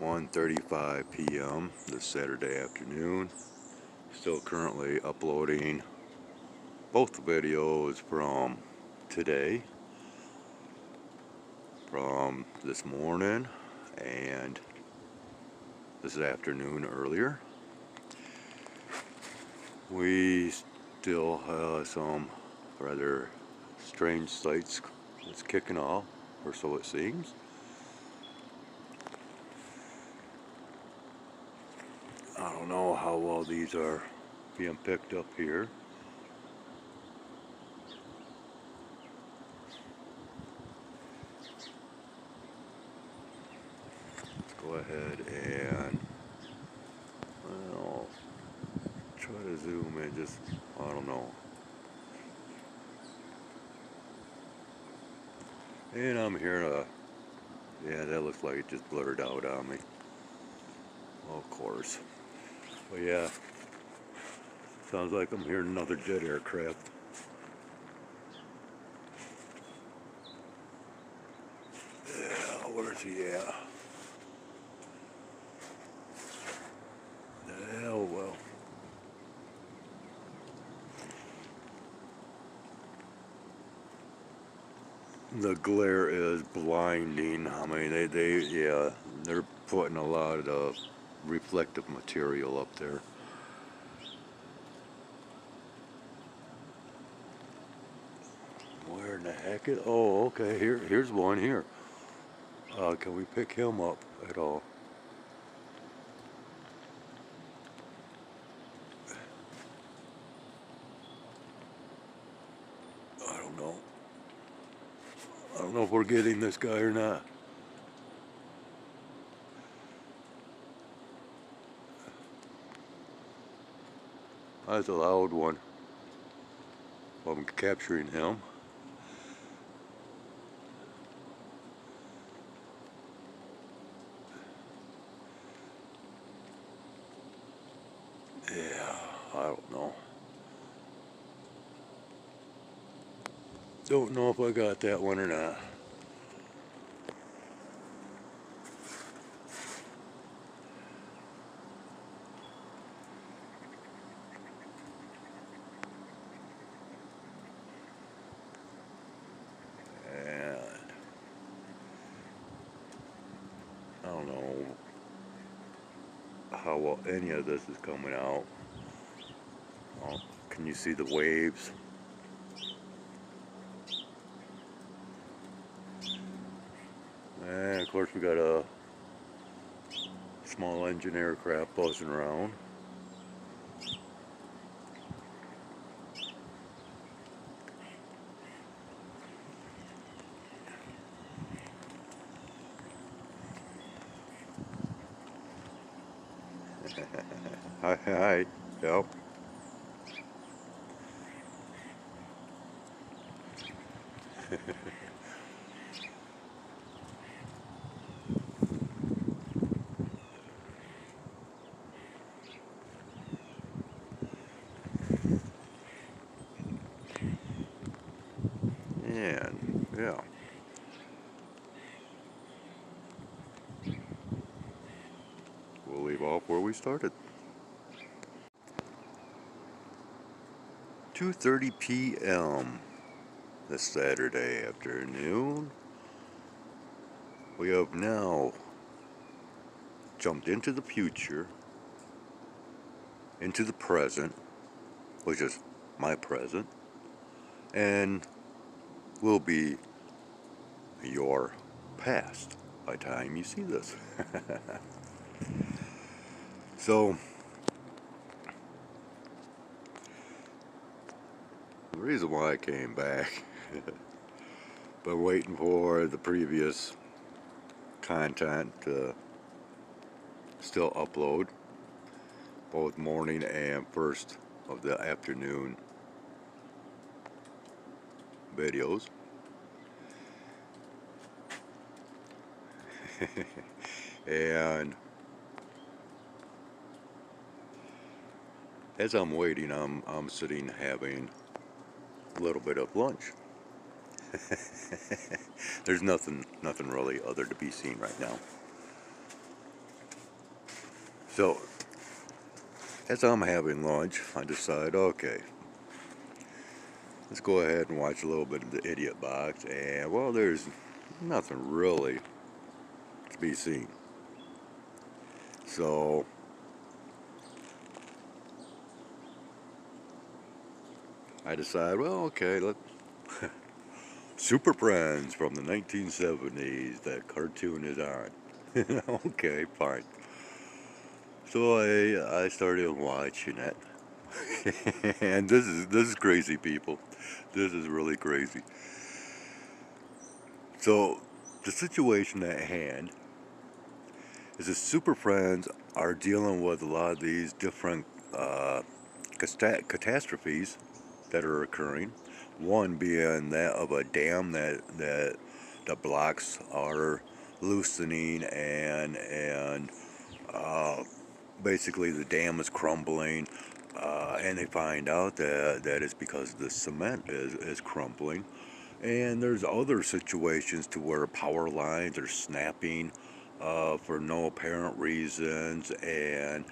1:35 p.m. this Saturday afternoon. Still currently uploading both videos from today, from this morning and this afternoon earlier. We still have some rather strange sights that's kicking off, or so it seems. I don't know how well these are being picked up here. Let's go ahead and, well, try to zoom in, just, I don't know. And I'm hearing yeah, that looks like it just blurred out on me. Of course. But yeah, sounds like I'm hearing another jet aircraft. Yeah, where's he at? Oh well. The glare is blinding. I mean, yeah, they're putting a lot of reflective material up there. Where in the heck is? Oh, okay. Here's one here. Can we pick him up at all? I don't know. I don't know if we're getting this guy or not. That's a loud one. I'm capturing him. Yeah, I don't know. Don't know if I got that one or not. And I don't know how well any of this is coming out. Oh, can you see the waves? And of course we got a small engine aircraft buzzing around. Hi, hi. Yep. And yeah. We'll leave off where we started. 2:30 p.m. this Saturday afternoon. We have now jumped into the future, into the present, which is my present, and will be your past by the time you see this. So, the reason why I came back, been waiting for the previous content to still upload, both morning and first of the afternoon videos. And as I'm waiting, I'm sitting having a little bit of lunch. There's nothing really other to be seen right now. So, as I'm having lunch, I decide, okay, let's go ahead and watch a little bit of the Idiot Box, and well, there's nothing really to be seen. So, I decide, well, okay, let Super Friends from the 1970s, that cartoon is on. Okay, fine. So I started watching it, and this is crazy, people. This is really crazy. So the situation at hand is the Super Friends are dealing with a lot of these different uh, catastrophes that are occurring. One being that of a dam that the blocks are loosening and uh, basically the dam is crumbling, and they find out that it's because the cement is crumbling. And there's other situations to where power lines are snapping for no apparent reasons, and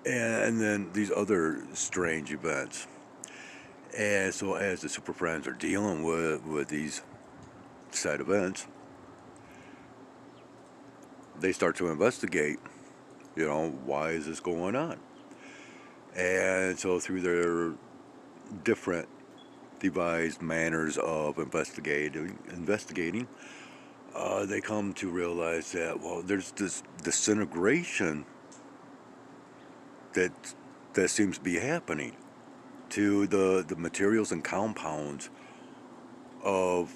then these other strange events. And so as the Super Friends are dealing with these sad events, they start to investigate, why is this going on? And so through their different devised manners of investigating, they come to realize that, well, there's this disintegration that that seems to be happening to the materials and compounds of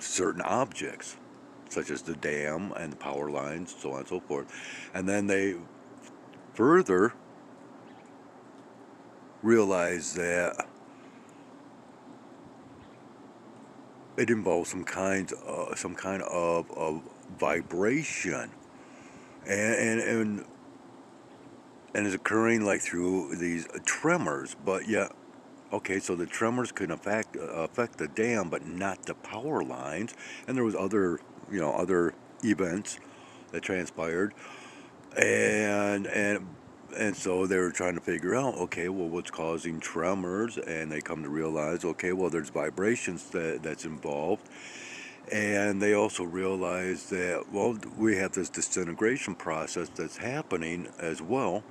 certain objects, such as the dam and the power lines, so on and so forth. And then they further realize that it involves some kind of vibration, and and is occurring like through these tremors. But yet, okay, so the tremors can affect the dam, but not the power lines. And there was other events that transpired, and so they were trying to figure out, okay, well, what's causing tremors? And they come to realize, okay, well, there's vibrations that's involved. And they also realize that, well, we have this disintegration process that's happening as well,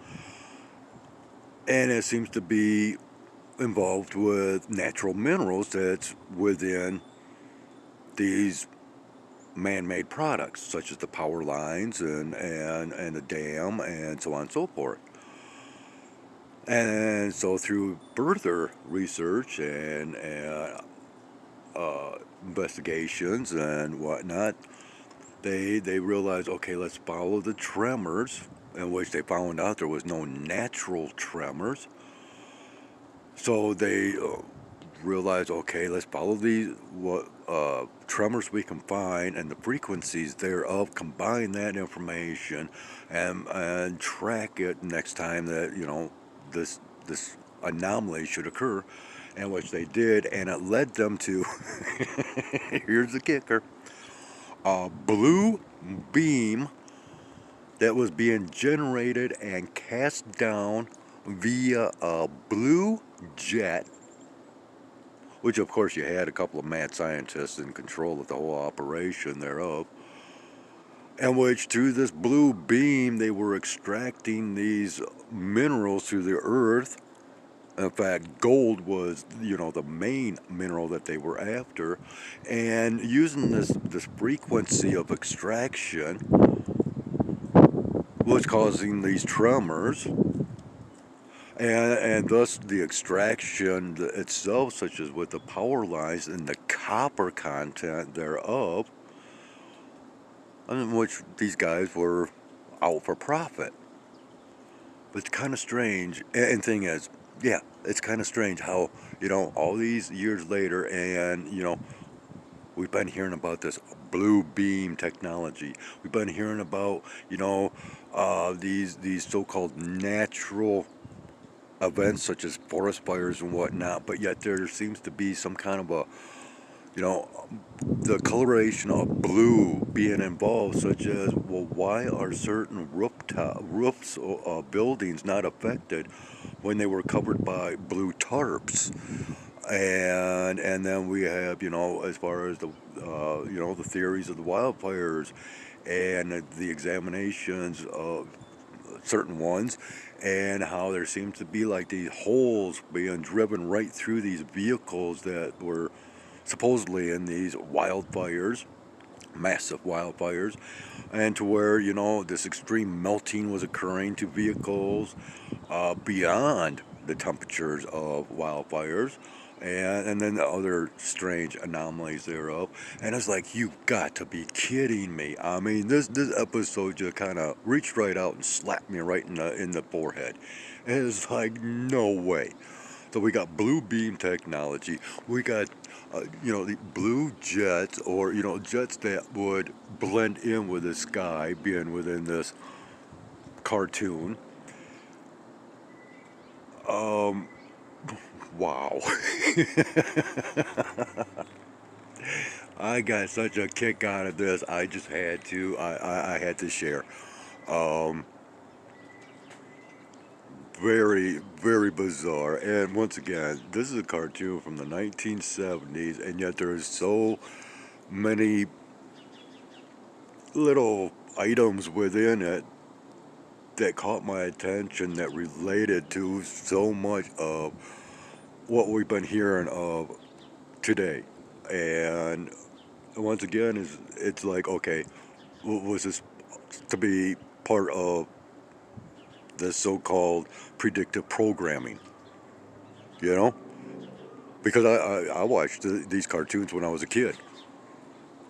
and it seems to be involved with natural minerals that's within these man-made products, such as the power lines and the dam and so on and so forth. And so through further research and investigations and whatnot, they realized, okay, let's follow the tremors, in which they found out there was no natural tremors. So they realized, okay, let's follow these what tremors we can find and the frequencies thereof, combine that information and track it next time that this anomaly should occur, and which they did, and it led them to here's the kicker: a blue beam that was being generated and cast down via a blue jet, which of course you had a couple of mad scientists in control of the whole operation thereof, and which through this blue beam they were extracting these minerals through the earth. In fact, gold was, the main mineral that they were after, and using this frequency of extraction was causing these tremors, and thus the extraction itself, such as with the power lines and the copper content thereof, in which these guys were out for profit. But it's kind of strange, and thing is, yeah, it's kind of strange how, all these years later, and, we've been hearing about this blue beam technology. We've been hearing about, these so-called natural events such as forest fires and whatnot, but yet there seems to be some kind of a, you know, the coloration of blue being involved, such as, well, why are certain roofs of buildings not affected when they were covered by blue tarps? And then we have, as far as the the theories of the wildfires and the examinations of certain ones, and how there seems to be like these holes being driven right through these vehicles that were supposedly in these wildfires, massive wildfires, and to where, this extreme melting was occurring to vehicles beyond the temperatures of wildfires, and then the other strange anomalies thereof. And it's like, you got to be kidding me. I mean, this episode just kind of reached right out and slapped me right in the forehead. And it's like, no way. So we got blue beam technology. We got, the blue jets, or, jets that would blend in with the sky, being within this cartoon. Wow. I got such a kick out of this. I just had to, I had to share. Um, Very, very bizarre. And once again, this is a cartoon from the 1970s, and yet there is so many little items within it that caught my attention, that related to so much of what we've been hearing of today. And once again, it's like, okay, was this to be part of the so-called predictive programming? You know, because I watched these cartoons when I was a kid,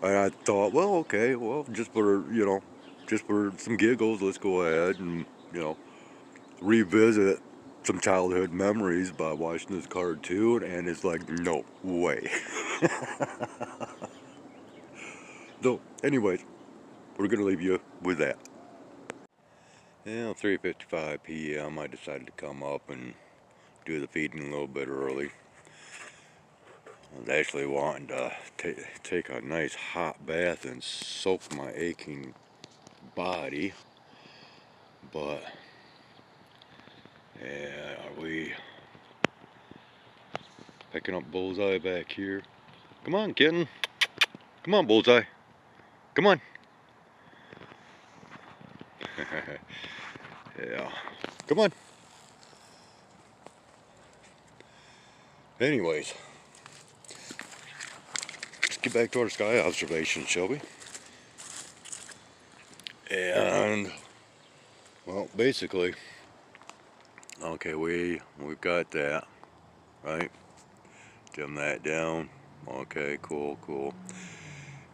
and I thought, well, okay, well, just for some giggles, let's go ahead and you know revisit some childhood memories by watching this cartoon, and it's like, no way. So, anyways, we're gonna leave you with that. Yeah, 3:55 p.m. I decided to come up and do the feeding a little bit early. I was actually wanting to take a nice hot bath and soak my aching body, but yeah, are we picking up Bullseye back here? Come on, kitten. Come on, Bullseye. Come on. Yeah. Come on. Anyways, let's get back to our sky observation, shall we? And, well, basically, okay, we've got that, right? Dim that down. Okay, cool.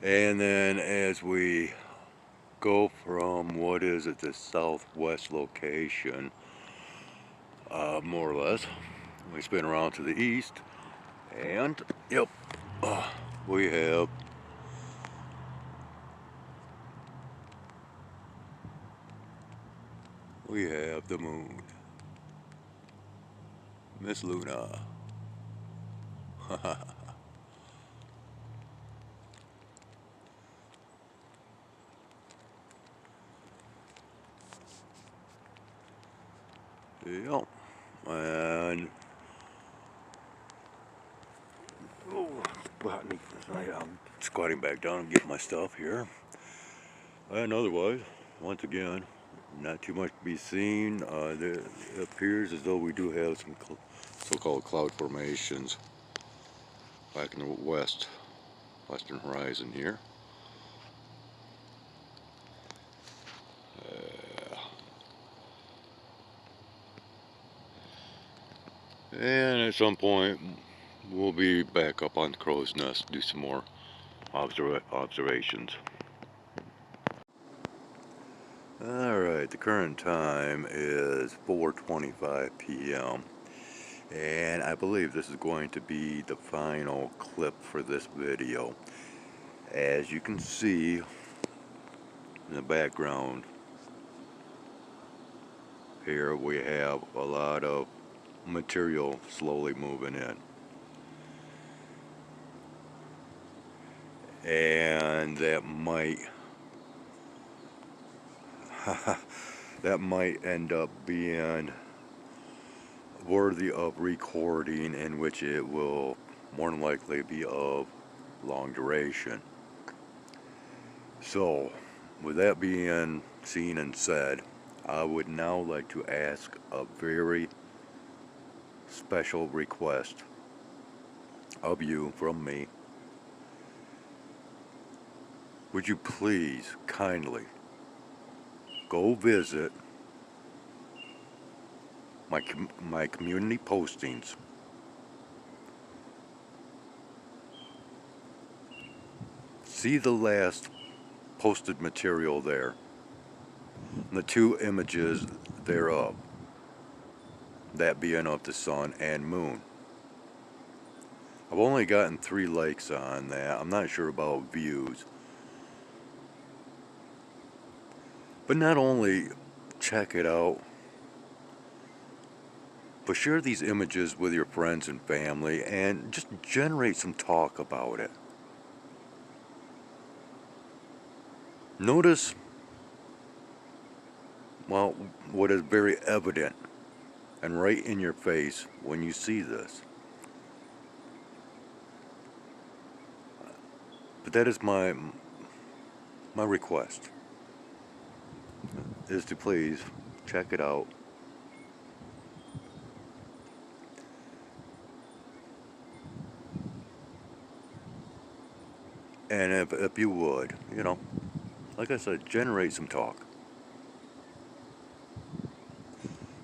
And then as we go from, what is it, the southwest location, more or less, we spin around to the east, and yep, we have the moon, Miss Luna. Yep, and I'm squatting back down and getting my stuff here. And otherwise, once again, not too much to be seen. It appears as though we do have some so-called cloud formations back in the western horizon here. And at some point, we'll be back up on the crow's nest, do some more observations. Alright, the current time is 4:25 p.m. and I believe this is going to be the final clip for this video. As you can see in the background here, we have a lot of material slowly moving in. and that might that might end up being worthy of recording, in which it will more than likely be of long duration. So, with that being seen and said, I would now like to ask a very special request of you from me. Would you please kindly go visit my community postings, see the last posted material there, and the two images thereof, that being of the sun and moon. I've only gotten 3 likes on that. I'm not sure about views. But not only check it out, but share these images with your friends and family and just generate some talk about it. Notice, well, what is very evident and right in your face when you see this. But that is my request, is to please check it out. And if you would, like I said, generate some talk.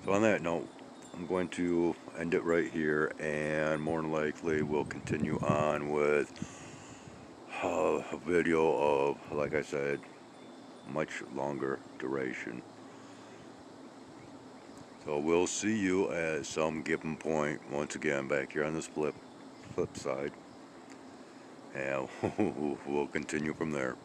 So on that note, I'm going to end it right here, and more than likely we'll continue on with a video of, like I said, much longer duration. So we'll see you at some given point, once again, back here on this flip side, and we'll continue from there.